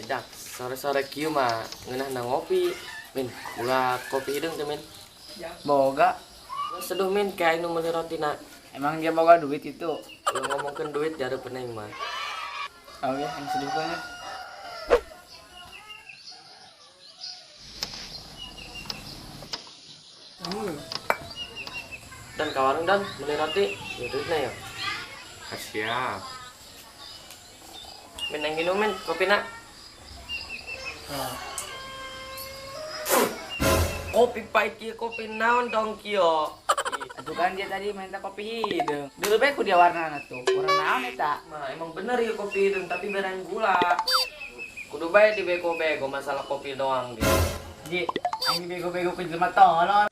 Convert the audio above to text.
dak sore-sore kieu mah ngeunah na ngopi. Min, boga kopi hideung teh min. Boga. Seduh min kayak anu meuli rotina. Emang dia boga duit itu. Lu ngomongkeun duit jare peneng mah. Oh ya, yang sedih banget. Dan ka warung dan meuli roti, ya duitna ya. Siap. Min yang minum min kopina. Kopi pahit kieu kopi naon dong kieu? Itu kan dia tadi minta kopi hidung. Dulu bae ku dia warna tuh. Warna naon eta? Mah emang bener ya kopi hideung tapi barang gula. Kudu bae dibego-bego masalah kopi doang dia. Ji, anjing bego-bego ke jelema tolol.